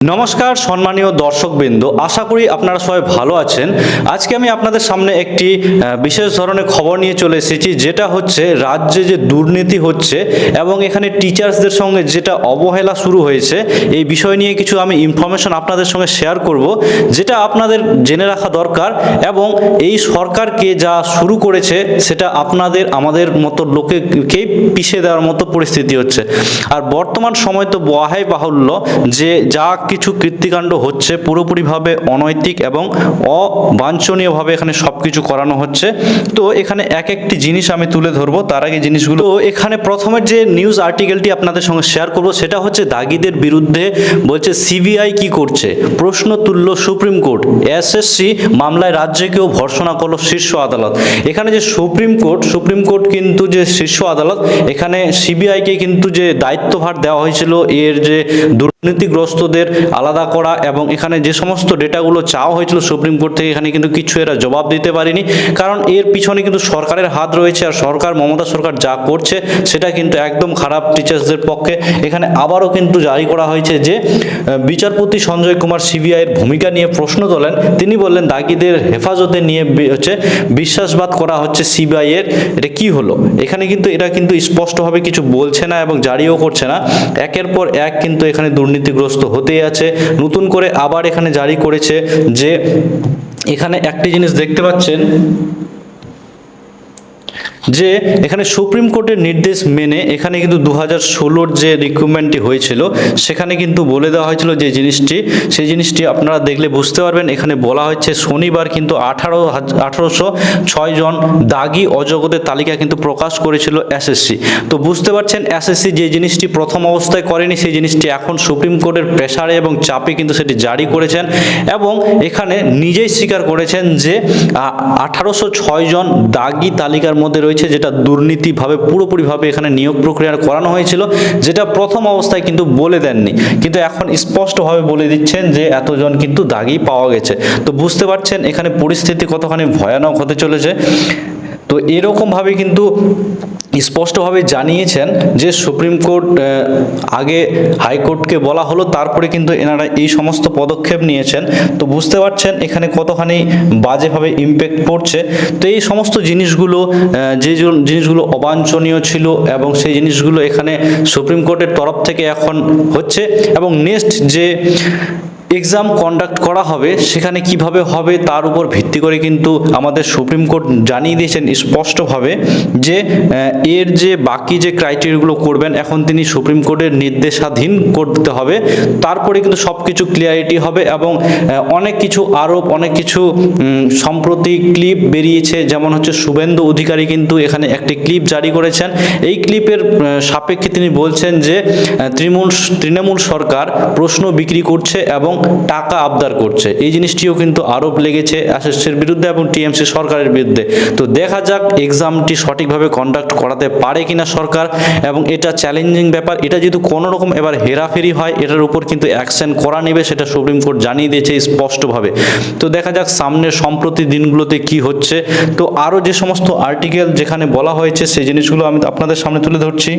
নমস্কার সম্মানীয় দর্শকবৃন্দ, আশা করি আপনারা সবাই ভালো আছেন। আজকে আমি আপনাদের সামনে একটি বিশেষ ধরনের খবর নিয়ে চলে এসেছি, যেটা হচ্ছে রাজ্যে যে দুর্নীতি হচ্ছে এবং এখানে টিচার্সদের সঙ্গে যেটা অবহেলা শুরু হয়েছে, এই বিষয় নিয়ে কিছু আমি ইনফরমেশন আপনাদের সঙ্গে শেয়ার করব, যেটা আপনাদের জেনে রাখা দরকার। এবং এই সরকারকে যা শুরু করেছে সেটা আপনাদের আমাদের মতো লোকেকেই পিষে দেওয়ার মতো পরিস্থিতি হচ্ছে। আর বর্তমান সময় তো বলাই বাহুল্য যে যা কিছু কীর্তিকাণ্ড হচ্ছে পুরোপুরিভাবে অনৈতিক এবং অবাঞ্ছনীয়ভাবে এখানে সব কিছু করানো হচ্ছে। তো এখানে এক একটি জিনিস আমি তুলে ধরবো। তার আগে জিনিসগুলো এখানে প্রথমের যে নিউজ আর্টিকেলটি আপনাদের সঙ্গে শেয়ার করব সেটা হচ্ছে দাগিদের বিরুদ্ধে বলছে সিবিআই কি করছে, প্রশ্ন তুলল সুপ্রিম কোর্ট, এসএসসি মামলায় রাজ্যকেও ভর্ৎসনা করলো শীর্ষ আদালত। এখানে যে সুপ্রিম কোর্ট কিন্তু যে শীর্ষ আদালত, এখানে সিবিআইকে কিন্তু যে দায়িত্বভার দেওয়া হয়েছিল এর যে দুর্নীতিগ্রস্তদের আলাদা করা এবং এখানে যে সমস্ত ডেটাগুলো চাওয়া হয়েছিল সুপ্রিম কোর্ট থেকে, এখানে কিন্তু কিছু এরা জবাব দিতে পারেনি। কারণ এর পিছনে কিন্তু সরকারের হাত রয়েছে, আর সরকার মমতা সরকার যা করছে সেটা কিন্তু একদম খারাপ টিচার্সদের পক্ষে। এখানে আবারও কিন্তু জারি করা হয়েছে যে বিচারপতি সঞ্জয় কুমার সিবিআইয়ের ভূমিকা নিয়ে প্রশ্ন তোলেন। তিনি বললেন দাগিদের হেফাজতে নিয়ে হচ্ছে বিশ্বাসবাদ করা হচ্ছে সিবিআইয়ের। এটা কি হলো? এখানে কিন্তু এরা কিন্তু স্পষ্টভাবে কিছু বলছে না এবং জারিও করছে না। একের পর এক কিন্তু এখানে দুর্নীতিগ্রস্ত হতেই আছে। নতুন করে আবার এখানে জারি করেছে যে এখানে একটি জিনিস দেখতে পাচ্ছেন যে এখানে সুপ্রিম কোর্টের নির্দেশ মেনে এখানে কিন্তু 2016 যে রিক্রুটমেন্টটি হয়েছিল সেখানে কিন্তু বলে দেওয়া হয়েছিল যে সেই জিনিসটি আপনারা দেখলে বুঝতে পারবেন। এখানে বলা হচ্ছে শনিবার কিন্তু 1806 জন দাগি অযোগ্যদের তালিকা কিন্তু প্রকাশ করেছিল এসএসসি। তো বুঝতে পারছেন এসএসসি যে জিনিসটি প্রথম অবস্থায় করেনি সেই জিনিসটি এখন সুপ্রিম কোর্টের প্রেসারে এবং চাপে কিন্তু সেটি জারি করেছেন এবং এখানে নিজেই স্বীকার করেছেন যে 1806 জন দাগি তালিকার মধ্যে রয়েছে, যেটা দুর্নীতিভাবে পুরোপুরিভাবে এখানে নিয়োগ প্রক্রিয়া করানো হয়েছিল, যেটা প্রথম অবস্থায় কিন্তু বলে দেননি, কিন্তু এখন স্পষ্টভাবে বলে দিচ্ছেন যে এতজন কিন্তু দাগি পাওয়া গেছে। তো বুঝতে পারছেন এখানে পরিস্থিতি কতখানি ভয়ানক হতে চলেছে। তো এরকমভাবে কিন্তু স্পষ্টভাবে জানিয়েছেন যে সুপ্রিম কোর্ট আগে হাইকোর্টকে বলা হলো, তারপরে কিন্তু এনারা এই সমস্ত পদক্ষেপ নিয়েছেন। তো বুঝতে পারছেন এখানে কতখানি বাজেভাবে ইম্প্যাক্ট পড়ছে। তো এই সমস্ত জিনিসগুলো যে জিনিসগুলো অবাঞ্ছনীয় ছিল এবং সেই জিনিসগুলো এখানে সুপ্রিম কোর্টের তরফ থেকে এখন হচ্ছে এবং নেক্সট যে এক্সাম কন্ডাক্ট করা হবে সেখানে কিভাবে হবে তার উপর ভিত্তি করে কিন্তু আমাদের সুপ্রিম কোর্ট জানিয়ে দিয়েছেন স্পষ্টভাবে যে এর যে বাকি যে ক্রাইটেরিয়াগুলো করবেন এখন তিনি সুপ্রিম কোর্টের নির্দেশাধীন করতে হবে, তারপরে কিন্তু সব কিছু ক্লিয়ারিটি হবে। এবং অনেক কিছু সম্প্রতি ক্লিপ বেরিয়েছে, যেমন হচ্ছে শুভেন্দু অধিকারী কিন্তু এখানে একটি ক্লিপ জারি করেছেন। এই ক্লিপের সাপেক্ষে তিনি বলছেন যে তৃণমূল সরকার প্রশ্ন বিক্রি করছে এবং টাকা আবদার করছে। এই জিনিসটিও কিন্তু আরোপ লেগেছে এসএসসির বিরুদ্ধে এবং টিএমসি সরকারের বিরুদ্ধে। তো দেখা যাক এক্সামটি সঠিকভাবে কন্ডাক্ট করাতে পারে কিনা সরকার, এবং এটা চ্যালেঞ্জিং ব্যাপার। এটা যদি কোনো রকম এবার হেরাফেরি হয় এটার উপর কিন্তু অ্যাকশন করা নেবে, সেটা সুপ্রিম কোর্ট জানিয়ে দিয়েছে স্পষ্টভাবে। তো দেখা যাক সামনের সম্প্রতি দিনগুলোতে কি হচ্ছে। তো আরও যে সমস্ত আর্টিকেল যেখানে বলা হয়েছে সেই জিনিসগুলো আমি আপনাদের সামনে তুলে ধরছি।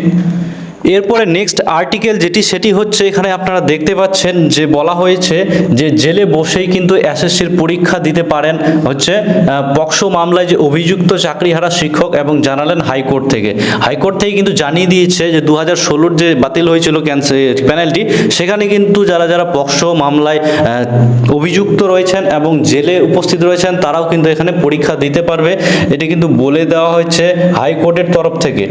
এরপরে নেক্সট আর্টিকেল সেটি হচ্ছে এখানে আপনারা দেখতে পাচ্ছেন যে বলা হয়েছে যে জেলে বসেই কিন্তু এসএসসির পরীক্ষা দিতে পারেন হচ্ছে পক্সো মামলায় যে অভিযুক্ত চাকরিহারা শিক্ষক, এবং জানালেন হাইকোর্ট থেকে কিন্তু জানিয়ে দিয়েছে যে 2016 যে বাতিল হয়েছিল প্যানেলটি, সেখানে কিন্তু যারা পক্সো মামলায় অভিযুক্ত রয়েছেন এবং জেলে উপস্থিত রয়েছেন তারাও কিন্তু এখানে পরীক্ষা দিতে পারবে। এটি কিন্তু বলে দেওয়া হয়েছে হাইকোর্টের তরফ থেকে।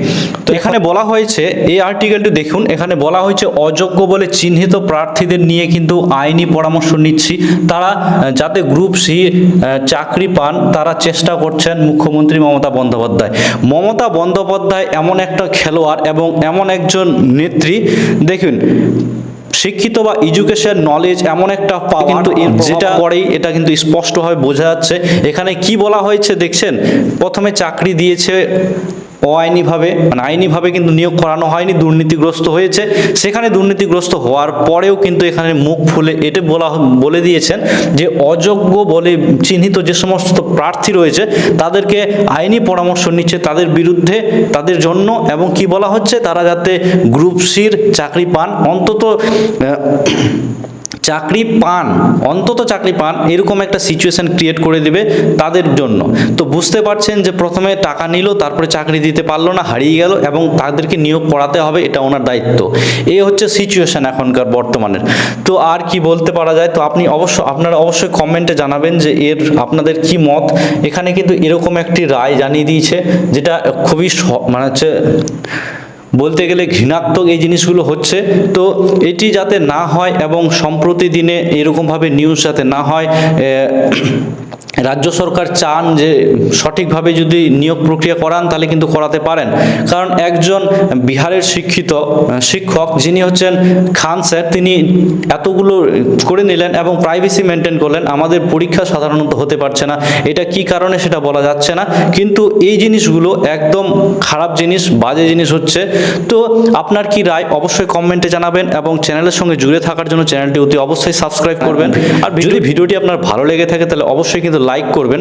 তো এখানে বলা হয়েছে এই আর্টিকেলটি দেখুন, এখানে বলা হয়েছে অযোগ্য বলে চিহ্নিত প্রার্থীদের নিয়ে কিন্তু আইনি পরামর্শ নিচ্ছি, তারা যাতে গ্রুপ সি চাকরি পান তারা চেষ্টা করছেন মুখ্যমন্ত্রী মমতা বন্দ্যোপাধ্যায় এমন একটা খেলোয়াড় এবং এমন একজন নেত্রী, দেখুন শিক্ষিত বা এডুকেশন নলেজ এমন একটা পাওয়ার কিন্তু যেটা পরেই এটা কিন্তু স্পষ্টভাবে বোঝা যাচ্ছে। এখানে কি বলা হয়েছে দেখছেন, প্রথমে চাকরি দিয়েছে অআইনিভাবে, মানে আইনিভাবে কিন্তু নিয়োগ করানো হয়নি, দুর্নীতিগ্রস্ত হয়েছে। সেখানে দুর্নীতিগ্রস্ত হওয়ার পরেও কিন্তু এখানে মুখ খুলে এটা বলে দিয়েছেন যে অযোগ্য বলে চিহ্নিত যে সমস্ত প্রার্থী রয়েছে তাদেরকে আইনি পরামর্শ নিচ্ছে তাদের বিরুদ্ধে, তাদের জন্য, এবং কি বলা হচ্ছে তারা যাতে গ্রুপ সির চাকরি পান, অন্তত চাকরি পান, অন্তত চাকরি পান, এরকম একটা সিচুয়েশন ক্রিয়েট করে দিবে তাদের জন্য। তো বুঝতে পারছেন যে প্রথমে টাকা নিল, তারপরে চাকরি দিতে পারলো না, হারিয়ে গেল, এবং তাদেরকে নিয়োগ করাতে হবে, এটা ওনার দায়িত্ব। এই হচ্ছে সিচুয়েশন এখনকার বর্তমানের। তো আর কি বলতে পারা যায়? তো আপনারা অবশ্যই কমেন্টে জানাবেন যে আপনাদের কি মত। এখানে কিন্তু এরকম একটি রায় জানিয়ে দিয়েছে, যেটা খুবই মানে হচ্ছে বলতে গেলে ঘৃণাত্মক এই জিনিসগুলো হচ্ছে। তো এটি যাতে না হয় এবং সম্প্রতি দিনে এরকমভাবে নিউজ যাতে না হয়, রাজ্য সরকার চান যে সঠিকভাবে যদি নিয়োগ প্রক্রিয়া করান তাহলে কিন্তু করাতে পারেন। কারণ একজন বিহারের শিক্ষক যিনি হচ্ছেন খান স্যার, তিনি এতগুলো করে নিলেন এবং প্রাইভেসি মেনটেন করলেন, আমাদের পরীক্ষা সাধারণত হতে পারছে না। এটা কি কারণে সেটা বলা যাচ্ছে না, কিন্তু এই জিনিসগুলো একদম খারাপ জিনিস, বাজে জিনিস হচ্ছে। তো আপনার কি রায় অবশ্যই কমেন্টে জানাবেন, এবং চ্যানেলের সঙ্গে জুড়ে থাকার জন্য চ্যানেলটি অতি অবশ্যই সাবস্ক্রাইব করবেন। আর যদি ভিডিওটি আপনার ভালো লেগে থাকে তাহলে অবশ্যই কিন্তু লাইক করবেন।